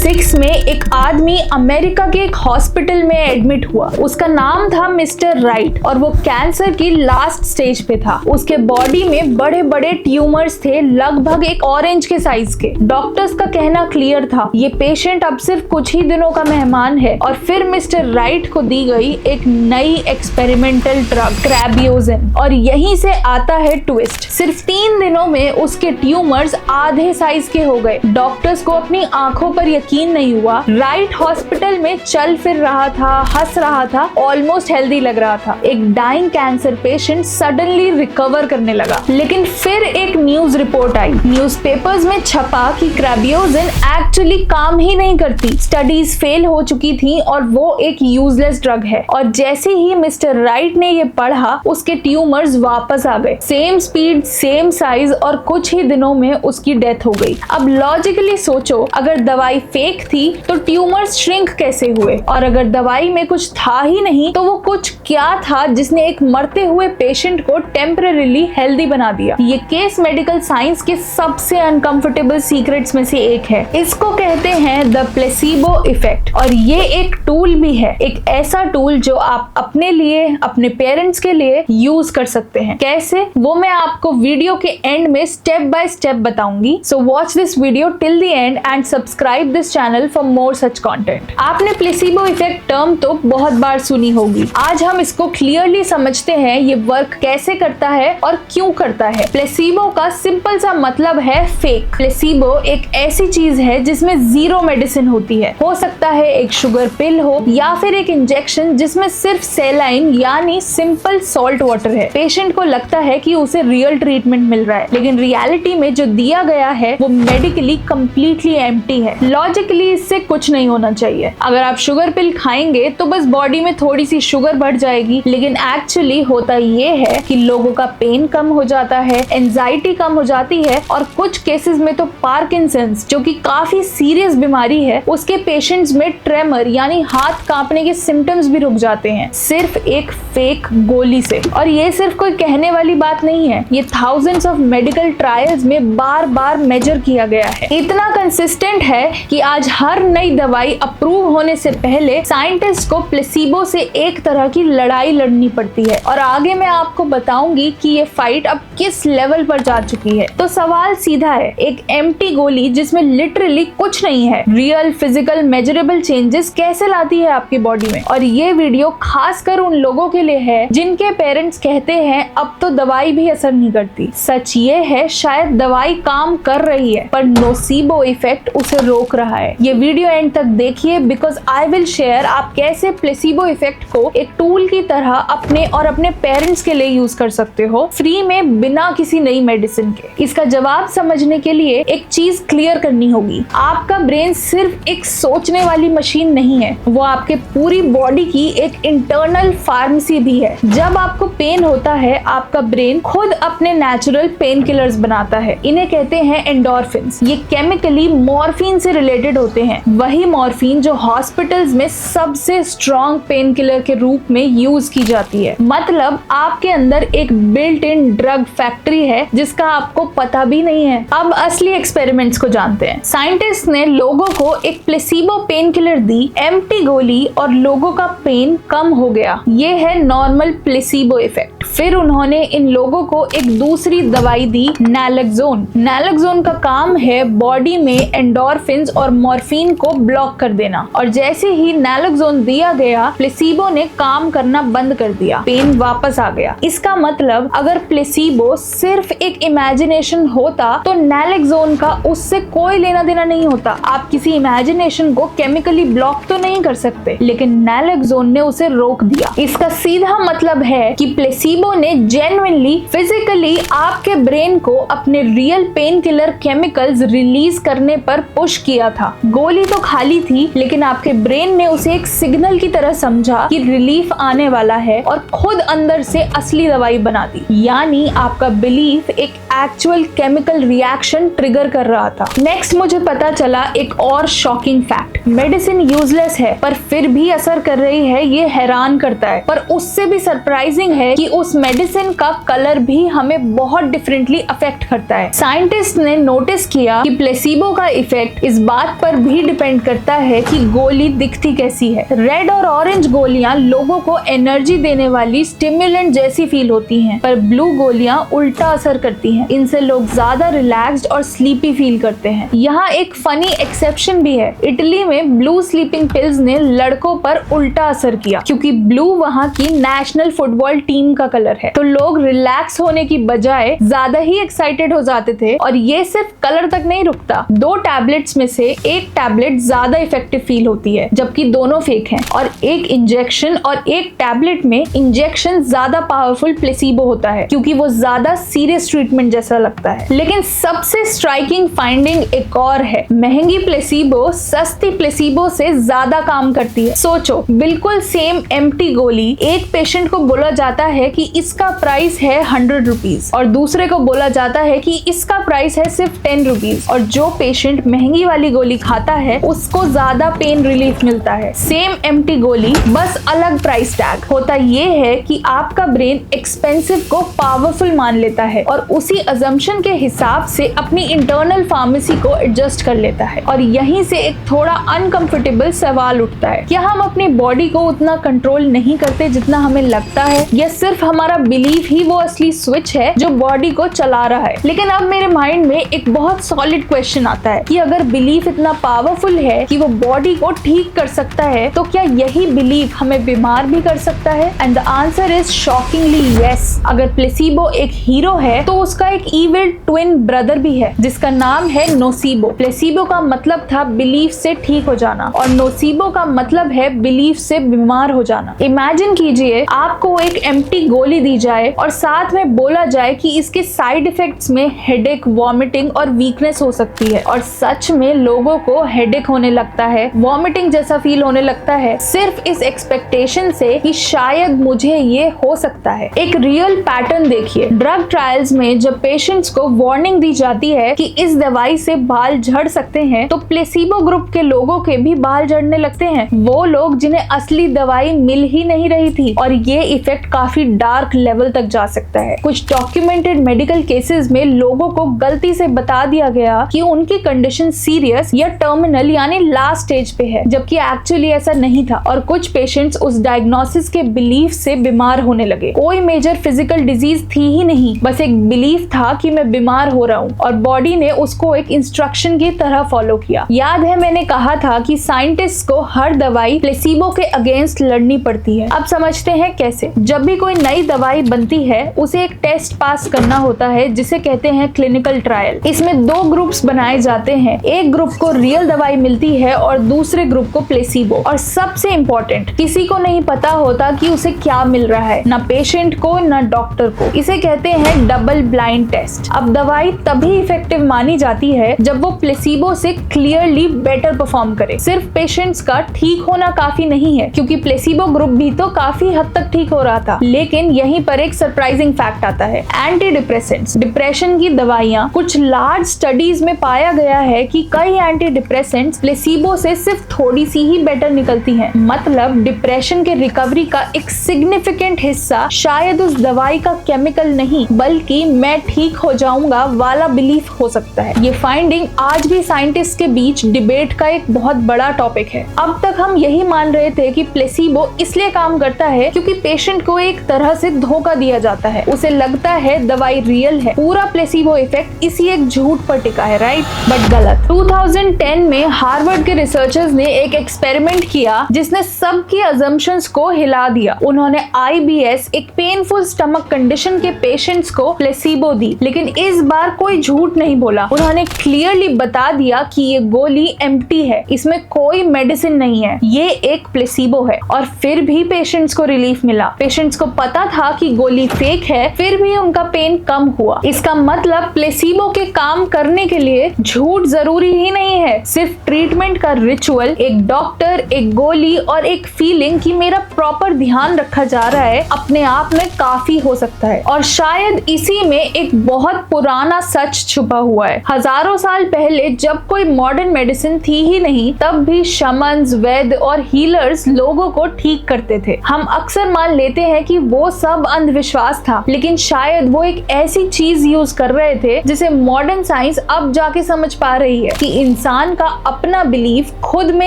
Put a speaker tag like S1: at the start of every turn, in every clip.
S1: 2006 में एक आदमी अमेरिका के एक हॉस्पिटल में एडमिट हुआ। उसका नाम था मिस्टर राइट और वो कैंसर की लास्ट स्टेज पे था। उसके बॉडी में बड़े बड़े ट्यूमर्स थे, लगभग एक ऑरेंज के साइज के। डॉक्टर्स का कहना क्लियर था, ये पेशेंट अब सिर्फ कुछ ही दिनों का मेहमान है। और फिर मिस्टर राइट को दी गई एक नई एक्सपेरिमेंटल ड्रग क्रैबियोजेन, और यहीं से आता है ट्विस्ट। सिर्फ 3 दिनों में उसके ट्यूमर्स आधे साइज के हो गए। डॉक्टर्स को अपनी आंखों पर यकीन नहीं हुआ। राइट हॉस्पिटल में चल फिर रहा था, हंस रहा था, ऑलमोस्ट हेल्दी लग रहा था। एक dying cancer patient suddenly recover करने लगा। लेकिन फिर एक न्यूज रिपोर्ट आई। न्यूज़पेपर्स में छपा कि क्रैबियोजेन एक्चुअली काम ही नहीं करती। स्टडीज फेल हो चुकी थी और वो एक यूजलेस ड्रग है। और जैसे ही मिस्टर राइट ने ये पढ़ा, उसके ट्यूमर्स वापस आ गए, सेम स्पीड, सेम साइज, और कुछ ही दिनों में उसकी डेथ हो गई। अब लॉजिकली सोचो, अगर दवाई फेक थी तो ट्यूमर्स श्रिंक कैसे हुए? और अगर दवाई में कुछ था ही नहीं तो वो कुछ क्या था जिसने एक मरते हुए पेशेंट को टेम्परेरीली हेल्दी बना दिया? ये केस मेडिकल साइंस के सबसे अनकंफर्टेबल सीक्रेट्स में से एक है। इसको कहते हैं द प्लेसिबो इफेक्ट। और ये एक टूल भी है, एक ऐसा टूल जो आप अपने लिए, अपने पेरेंट्स के लिए यूज कर सकते हैं। कैसे, वो मैं आपको वीडियो के एंड में स्टेप बाय स्टेप बताऊंगी। So watch this video till the end and subscribe this channel for more such content. आपने प्लेसिबो इफेक्ट टर्म तो बहुत बार सुनी होगी। आज हम इसको क्लियरली समझते हैं, ये वर्क कैसे करता है और क्यों करता है। प्लेसिबो का सिंपल सा मतलब है फेक। प्लेसिबो एक ऐसी चीज है जिसमें जीरो मेडिसिन होती है। हो सकता है एक शुगर पिल हो या फिर एक इंजेक्शन जिसमें सिर्फ सेलाइन यानी सिंपल सॉल्ट वाटर है। पेशेंट को लगता है कि उसे रियल ट्रीटमेंट मिल रहा है, लेकिन रियलिटी में जो दिया गया है वो मेडिकली कंप्लीटली एम्प्टी है। लॉजिकली इससे कुछ नहीं होना चाहिए। अगर आप शुगर पिल खाएंगे तो बस बॉडी में थोड़ी सी शुगर बढ़ जाएगी, लेकिन एक्चुअली होता ये है कि लोगों का पेन कम हो जाता है, एंजाइटी कम हो जाती है, और कुछ केसेस में तो पार्किंसंस, जो कि काफी सीरियस बीमारी है, उसके पेशेंट्स में ट्रेमर यानी हाथ कांपने के सिम्टम्स भी रुक जाते हैं, सिर्फ एक फेक गोली से। और ये सिर्फ कोई कहने वाली बात नहीं है, ये थाउजेंड्स ऑफ मेडिकल ट्रायल्स में बार बार मेजर किया गया है। इतना कंसिस्टेंट है कि आज हर नई दवाई अप्रूव होने से पहले साइंटिस्ट को प्लेसिबो से एक तरह की लड़ाई लड़नी पड़ती है। और आगे मैं आपको बताऊंगी कि ये फाइट अब किस लेवल पर जा चुकी है। तो सवाल सीधा है, एक एम्प्टी गोली जिसमें लिटरली कुछ नहीं है, रियल फिजिकल मेजरेबल चेंजेस कैसे लाती है आपकी बॉडी में? और ये वीडियो खासकर उन लोगों के लिए है जिनके पेरेंट्स कहते हैं अब तो दवाई भी असर नहीं करती। सच ये है, शायद दवाई काम कर रही है पर नोसीबो इफेक्ट उसे रोक रहा है। ये वीडियो एंड तक देखिए, बिकॉज आई विल शेयर आप कैसे प्लेसिबो इफेक्ट को एक टूल की तरह अपने और अपने पेरेंट्स के लिए यूज कर सकते हो, फ्री में, बिना किसी नई मेडिसिन के। इसका जवाब समझने के लिए एक चीज क्लियर करनी होगी, आपका ब्रेन सिर्फ एक सोचने वाली मशीन नहीं है, वो आपके पूरी बॉडी की एक इंटरनल फार्मेसी भी है। जब आपको पेन होता है, आपका ब्रेन खुद अपने नेचुरल पेन किलर्स बनाता है। इन्हें कहते हैं एंडोर्फिन्स। ये केमिकली मॉर्फिन से रिलेटेड होते हैं, वही मॉर्फिन जो हॉस्पिटल्स में सबसे स्ट्रॉन्ग पेन किलर के रूप में यूज की जाती है। मतलब आपके अंदर एक बिल्ट इन ड्रग फैक्ट्री है जिसका आपको पता भी नहीं है। अब असली एक्सपेरिमेंट्स को जानते हैं। साइंटिस्ट ने लोगों को एक प्लेसिबो पेन किलर दी, एम्प्टी गोली, और लोगों का पेन कम हो गया। ये है नॉर्मल प्लेसिबो इफेक्ट। फिर उन्होंने इन लोगों को एक दूसरी दवाई दी, नैलोक्सोन। नैलोक्सोन का काम है बॉडी में एंडोर्फिन्स और मॉर्फिन को ब्लॉक कर देना। और जैसे ही नैलोक्सोन दिया गया, प्लेसिबो ने काम करना बंद कर दिया, पेन वापस आ गया। इसका मतलब अगर प्लेसिबो सिर्फ एक इमेजिनेशन होता तो नैलोक्सोन का उससे कोई लेना देना नहीं होता। आप किसी इमेजिनेशन को केमिकली ब्लॉक तो नहीं कर सकते, लेकिन नैलोक्सोन ने उसे रोक दिया। इसका सीधा मतलब है कि प्लेसिबो ने जेन्युइनली फिजिकली आपके ब्रेन को अपने real pain killer chemicals release करने पर पुश किया था। गोली तो खाली थी, लेकिन आपके ब्रेन ने उसे एक सिग्नल की तरह समझा कि रिलीफ आने वाला है और खुद अंदर से असली दवाई बना दी। यानी आपका बिलीफ एक एक्चुअल केमिकल रिएक्शन ट्रिगर कर रहा था। नेक्स्ट मुझे पता चला एक और शॉकिंग फैक्ट, मेडिसिन यूजलेस है पर फिर भी असर कर रही है। ये हैरान करता है, पर उससे भी सरप्राइजिंग है कि उस मेडिसिन का कलर भी हमें बहुत डिफरेंटली अफेक्ट करता है। साइंटिस्ट ने नोटिस किया कि प्लेसिबो का इफेक्ट इस बात पर भी डिपेंड करता है कि गोली दिखती कैसी है। रेड और ऑरेंज गोलियां लोगों को एनर्जी देने वाली स्टिमुलेंट जैसी फील होती हैं, पर ब्लू गोलियां उल्टा असर करती हैं। इनसे लोग ज्यादा रिलैक्स्ड और स्लीपी फील करते हैं। यहाँ एक फनी एक्सेप्शन भी है। इटली में ब्लू स्लीपिंग पिल्स ने लड़कों पर उल्टा असर किया, क्योंकि ब्लू वहाँ की नेशनल फुटबॉल टीम का कलर है। तो लोग रिलैक्स होने की बजाय ज्यादा ही एक्साइटेड हो जाते थे। और ये सिर्फ कलर तक नहीं रुकता, 2 टैबलेट्स में से एक टैबलेट ज्यादा इफेक्टिव फील होती है, जबकि दोनों फेक हैं। और एक इंजेक्शन और एक टैबलेट में इंजेक्शन ज्यादा पावरफुल प्लेसिबो होता है, क्योंकि वो ज्यादा सीरियस ट्रीटमेंट जैसा लगता है। लेकिन सबसे स्ट्राइकिंग फाइंडिंग एक और है। महंगी प्लेसिबो सस्ती प्लेसिबो से ज्यादा काम करती है। सोचो, बिल्कुल सेम एम्प्टी गोली एक पेशेंट को बोला जाता है कि इसका प्राइस है 100 रुपीज और दूसरे को बोला जाता है कि इसका प्राइस है सिर्फ 10 रुपीज। और जो पेशेंट महंगी वाली गोली खाता है उसको ज्यादा पेन रिलीफ मिलता है। सेम एम्प्टी गोली, बस अलग प्राइस टैग। होता ये है कि आपका ब्रेन एक्सपेंसिव को पावरफुल मान लेता है और उसी अजम्पशन के हिसाब से अपनी इंटरनल फार्मेसी को एडजस्ट कर लेता है। और यहीं से एक थोड़ा अनकंफर्टेबल सवाल उठता है, क्या हम अपनी बॉडी को उतना कंट्रोल नहीं करते जितना हमें लगता है, या सिर्फ हमारा बिलीफ ही वो असली स्विच है जो बॉडी को चला रहा है। लेकिन अब मेरे माइंड में एक बहुत सॉलिड क्वेश्चन आता है कि अगर बिलीफ इतना पावरफुल है कि वो बॉडी को ठीक कर सकता है, तो क्या यही बिलीफ हमें बीमार भी कर सकता है? And the answer is shockingly yes. अगर प्लेसिबो एक हीरो है तो उसका एक इविल ट्विन ब्रदर भी है, जिसका नाम है नोसिबो। प्लेसिबो का मतलब था बिलीफ से ठीक हो जाना और नोसिबो का मतलब है बिलीफ से बीमार हो जाना। इमेजिन कीजिए, आपको एक एम्प्टी गोली दी जाए और साथ में बोला जाए कि इसके साइड इफेक्ट्स में हेडेक, वॉमिटिंग और वीकनेस हो सकती है। और सच में लोगों को हेडेक होने लगता है, वॉमिटिंग जैसा फील होने लगता है, सिर्फ इस एक्सपेक्टेशन से कि शायद मुझे ये हो सकता है। एक रियल पैटर्न देखिए, ड्रग ट्रायल्स में जब पेशेंट्स को वार्निंग दी जाती है कि इस दवाई से बाल झड़ सकते हैं, तो प्लेसिबो ग्रुप के लोगों के भी बाल झड़ने लगते हैं। वो लोग जिन्हें असली दवाई मिल ही नहीं रही थी। और ये इफेक्ट काफी डार्क लेवल तक जा सकता है। कुछ डॉक्यूमेंटेड मेडिकल केसेस में लोगों को गलती से बता दिया गया कि उनकी कंडीशन सीरियस या टर्मिनल यानी लास्ट स्टेज पे है, जबकि एक्चुअली ऐसा नहीं था। और कुछ पेशेंट्स उस डायग्नोसिस के बिलीफ से बीमार होने लगे। कोई मेजर फिजिकल डिजीज थी ही नहीं, बस एक बिलीफ था कि मैं बीमार हो रहा हूँ और बॉडी ने उसको एक इंस्ट्रक्शन की तरह फॉलो किया। याद है मैंने कहा था कि साइंटिस्ट को हर दवाई प्लेसिबो के अगेंस्ट लड़नी पड़ती है। अब समझते हैं कैसे। जब भी कोई नई दवाई बनती है उसे एक टेस्ट पास करना होता है जिसे कहते हैं क्लिनिकल ट्रायल। इसमें 2 ग्रुप्स बनाए जाते हैं, एक ग्रुप को रियल दवाई मिलती है और दूसरे ग्रुप को प्लेसिबो। और सबसे इम्पोर्टेंट, किसी को नहीं पता होता कि उसे क्या मिल रहा है, ना पेशेंट को ना डॉक्टर को। इसे कहते हैं डबल ब्लाइंड टेस्ट। अब दवाई तभी इफेक्टिव मानी जाती है जब वो प्लेसिबो से क्लियरली बेटर परफॉर्म करे। सिर्फ पेशेंट्स का ठीक होना काफी नहीं है, क्योंकि प्लेसिबो ग्रुप भी तो काफी हद तक ठीक हो रहा था। लेकिन यहीं पर एक सरप्राइजिंग फैक्ट आता है, एंटी डिप्रेसेंट्स, डिप्रेशन की दवाइयां। कुछ लार्ज स्टडीज में पाया गया है कि कई एंटी डिप्रेसेंट्स प्लेसिबो से सिर्फ थोड़ी सी ही बेटर निकलती हैं। मतलब डिप्रेशन के रिकवरी का एक सिग्निफिकेंट हिस्सा शायद उस दवाई का केमिकल नहीं, बल्कि मैं ठीक हो जाऊंगा वाला बिलीफ हो सकता है। ये फाइंडिंग आज भी साइंटिस्ट के बीच डिबेट का एक बहुत बड़ा टॉपिक है। अब तक हम यही मान रहे थे कि प्लेसिबो इसलिए काम करता है क्योंकि पेशेंट को एक तरह से धोखा दिया जाता है। उसे लगता है दवाई रियल है। पूरा प्लेसिबो इफेक्ट इसी एक झूठ पर टिका है, राइट? बट गलत। 2010 में हार्वर्ड के रिसर्चर्स ने एक एक्सपेरिमेंट किया जिसने सबकी अजम्पशंस को हिला दिया। उन्होंने IBS, एक पेनफुल स्टमक कंडीशन के पेशेंट्स को प्लेसिबो दी, लेकिन इस बार कोई झूठ नहीं बोला। उन्होंने क्लियरली बता दिया कि ये गोली एम्प्टी है, इसमें कोई मेडिसिन नहीं है, ये एक प्लेसिबो है। और फिर भी पेशेंट्स को रिलीफ मिला। पेशेंट्स को पता था कि गोली फेक है, फिर भी उनका पेन कम हुआ। इसका मतलब प्लेसिबो के काम करने के लिए झूठ जरूरी ही नहीं है। सिर्फ ट्रीटमेंट का रिचुअल, एक डॉक्टर, एक गोली और एक फीलिंग कि मेरा प्रॉपर ध्यान रखा जा रहा है, अपने आप में काफी हो सकता है। और शायद इसी में एक बहुत पुराना सच छुपा हुआ है। हजारों साल पहले जब कोई मॉडर्न मेडिसिन थी ही नहीं, तब भी शमन्स, वैद्य और हीलर्स लोगों को ठीक करते थे। हम अक्सर मान लेते हैं कि वो सब अंधविश्वास था, लेकिन शायद वो एक ऐसी चीज यूज कर रहे थे जिसे मॉडर्न साइंस अब जाके समझ पा रही है कि इंसान का अपना बिलीफ खुद में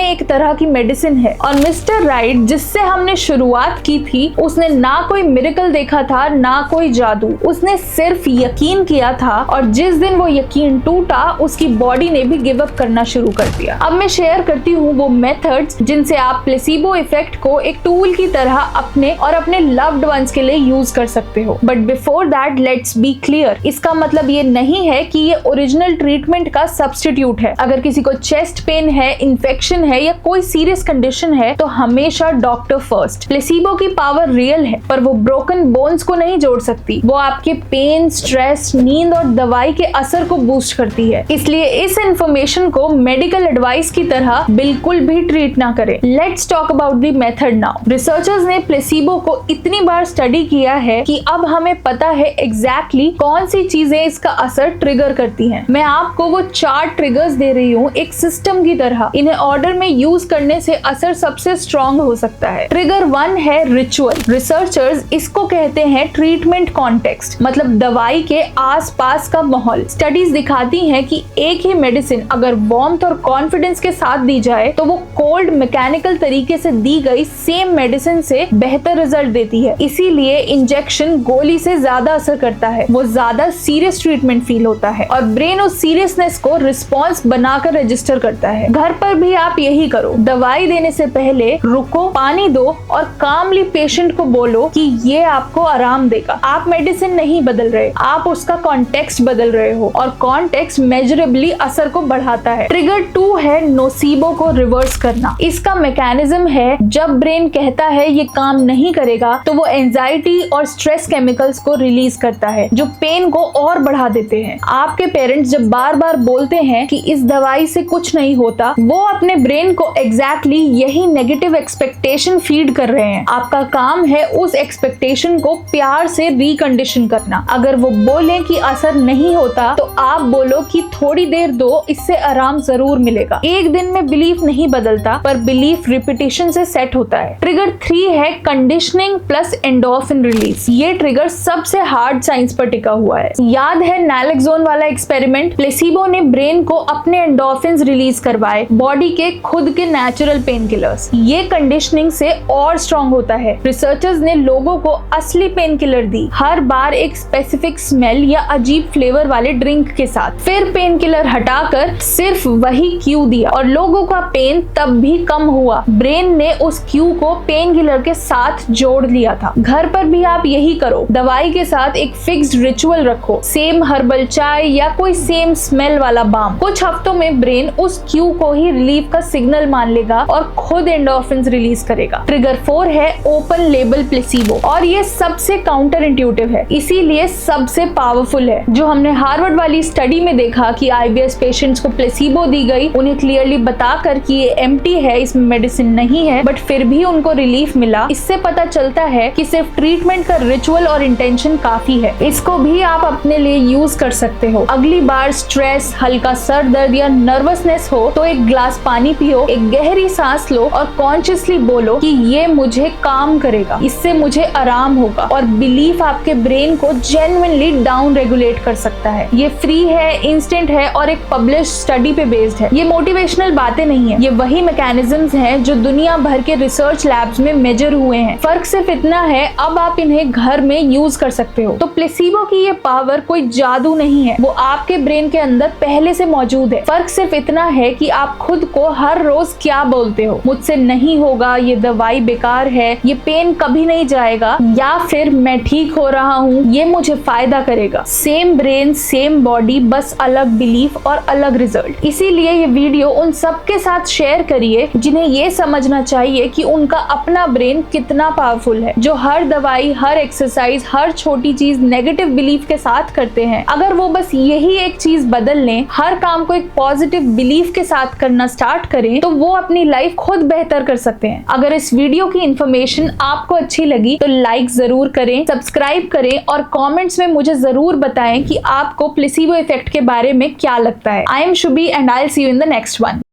S1: एक तरह की मेडिसिन है। और मिस्टर राइट, जिससे हमने शुरुआत की थी, उसने ना कोई मिरेकल देखा था ना कोई जादू, उसने सिर्फ यकीन किया था, और जिस दिन वो यकीन टूटा उसकी बॉडी ने भी गिव अप करना शुरू कर दिया। अब मैं शेयर करती हूँ वो मेथड्स जिनसे आप प्लेसिबो इफेक्ट को एक टूल की तरह अपने और अपने लव्ड वंस के लिए यूज कर सकते हो। But before that let's be clear, इसका मतलब ये नहीं है कि ये ओरिजिनल ट्रीटमेंट का सब्स्टिट्यूट है। अगर किसी को चेस्ट पेन है, इन्फेक्शन है या कोई सीरियस कंडीशन है तो हमेशा डॉक्टर फर्स्ट। प्लेसिबो की पावर रियल है, पर वो ब्रोकन बोन्स को नहीं जोड़ सकती। वो आपके पेन, स्ट्रेस, नींद और दवाई के असर को बूस्ट करती है। इसलिए इस इंफॉर्मेशन को मेडिकल एडवाइस की तरह बिल्कुल भी ट्रीट ना करें। Let's talk about the method now. Researchers ने प्लेसिबो को इतनी बार स्टडी किया है कि अब हमें पता है एग्जैक्टली कौन सी चीजें इसका असर ट्रिगर करती हैं। मैं आपको वो 4 ट्रिगर्स दे रही हूँ एक सिस्टम की तरह। इन्हें ऑर्डर में यूज करने से असर सबसे स्ट्रॉन्ग हो सकता है। ट्रिगर 1 है रिचुअल। रिसर्चर्स इसको कहते हैं ट्रीटमेंट कॉन्टेक्स्ट, मतलब दवाई के आसपास का माहौल। स्टडीज दिखाती हैं कि एक ही मेडिसिन अगर वार्मथ और कॉन्फिडेंस के साथ दी जाए तो वो कोल्ड मैकेनिकल तरीके से दी गई सेम मेडिसिन से बेहतर रिजल्ट देती है। इसीलिए इंजेक्शन गोली से ज्यादा असर करता है, वो ज्यादा सीरियस ट्रीटमेंट फील होता है और ब्रेन उस सीरियसनेस को रिस्पॉन्स बनाकर रजिस्टर करता है। घर पर भी आप यही करो। दवाई देने से पहले रुको, पानी दो और कामली पेशेंट को बोलो कि ये आपको आराम देगा। आप मेडिसिन नहीं बदल रहे, आप उसका कॉन्टेक्स्ट बदल रहे हो और कॉन्टेक्स्ट मेजरेबली असर को बढ़ाता है। ट्रिगर 2 है नोसीबो को रिवर्स करना। इसका मैकेनिज्म है जब ब्रेन कहता है ये काम नहीं करेगा तो वो एंजाइटी और स्ट्रेस केमिकल्स को रिलीज करता है जो पेन को और बढ़ा देते हैं। आपके पेरेंट्स जब बार बार बोलते हैं कि इस दवाई से कुछ नहीं होता, वो अपने ब्रेन को एग्जैक्टली यही नेगेटिव एक्सपेक्टेशन फीड कर रहे हैं। आपका काम है उस एक्सपेक्टेशन को प्यार से रिकंडीशन करना। अगर वो बोले कि असर नहीं होता तो आप बोलो कि थोड़ी देर दो, इससे आराम जरूर मिलेगा। एक दिन में बिलीफ नहीं बदलता, पर बिलीफ रिपीटिशन से सेट होता है। ट्रिगर 3 है कंडीशनिंग प्लस एंडोर्फिन रिलीज। ये ट्रिगर सबसे हार्ड साइंस पर टिका हुआ है। याद है नैलेक्सोन वाला एक्सपेरिमेंट? प्लेसिबो ने ब्रेन को अपने एंडोर्फिन्स रिलीज करवाए, बॉडी के खुद के नेचुरल पेन किलर्स। ये कंडीशनिंग से और स्ट्रॉन्ग होता है। रिसर्चर्स ने लोगों को असली पेन किलर दी, हर बार एक स्पेसिफिक स्मेल या अजीब फ्लेवर वाले ड्रिंक के साथ। फिर पेन किलर हटाकर सिर्फ वही क्यू दिया और लोगों का पेन तब भी कम हुआ। ब्रेन ने उस क्यू को पेन किलर के साथ जोड़ लिया था। घर पर भी आप यही करो। दवाई के साथ एक फिक्स्ड रिचुअल रखो, सेम हर्बल चाय या कोई सेम स्मेल वाला बाम। कुछ हफ्तों में ब्रेन उस क्यू को ही रिलीफ का सिग्नल मान लेगा और खुद एंडोर्फिन्स रिलीज करेगा। ट्रिगर 4 है ओपन लेबल प्लेसिबो, और ये सबसे काउंटर इंट्यूटिव है, इसीलिए सबसे पावरफुल है। जो हमने हार्वर्ड वाली स्टडी में देखा कि आईबीएस पेशेंट्स को प्लेसिबो दी गई, उन्हें क्लियरली बताकर कि ये एम्प्टी है, इसमें मेडिसिन नहीं है, बट फिर भी उनको रिलीफ मिला। इससे पता चलता है कि सिर्फ ट्रीटमेंट का रिचुअल और इंटेंशन काफी है। इसको भी आप अपने लिए यूज कर सकते हो। अगली बार स्ट्रेस, हल्का सर दर्द या नर्वसनेस हो तो एक ग्लास पानी पियो, एक गहरी सांस लो और कॉन्शियसली बोलो कि ये मुझे काम करेगा, इससे मुझे आराम होगा। और बिलीफ आपके ब्रेन को जेन्युइनली डाउन रेगुलेट कर सकता है। ये फ्री है, इंस्टेंट है और एक पब्लिश स्टडी पे बेस्ड है। ये मोटिवेशनल बातें नहीं है, ये वही मैकेनिज्म्स हैं जो दुनिया भर के रिसर्च लैब्स में मेजर हुए हैं। फर्क सिर्फ इतना है, अब आप इन्हें घर में यूज कर सकते हो। तो प्लेसिबो की ये पावर कोई जादू नहीं है, वो आपके ब्रेन के अंदर पहले से मौजूद है। फर्क सिर्फ इतना है कि आप खुद को हर रोज क्या बोलते हो। मुझसे नहीं होगा, ये दवाई बेकार है, ये पेन कभी नहीं जाएगा, या फिर मैं ठीक हो रहा हूँ, ये मुझे फायदा करेगा। सेम ब्रेन, सेम बॉडी, बस अलग बिलीफ और अलग रिजल्ट। इसीलिए ये वीडियो उन सबके साथ शेयर करिए जिन्हें ये समझना चाहिए कि उनका अपना ब्रेन कितना पावरफुल है, जो हर दवाई, हर एक्सरसाइज, हर छोटी चीज नेगेटिव बिलीफ के साथ करते हैं। अगर वो बस यही एक चीज बदल लें, हर काम को एक पॉजिटिव बिलीफ के साथ करना स्टार्ट करें, तो वो अपनी लाइफ खुद बेहतर कर सकते हैं। अगर इस वीडियो की इन्फॉर्मेशन आपको अच्छी लगी तो लाइक जरूर करें, सब्सक्राइब करें और कमेंट्स में मुझे जरूर बताएं कि आपको प्लेसिबो इफेक्ट के बारे में क्या लगता है। I am Shubhi and I will see you in the next one.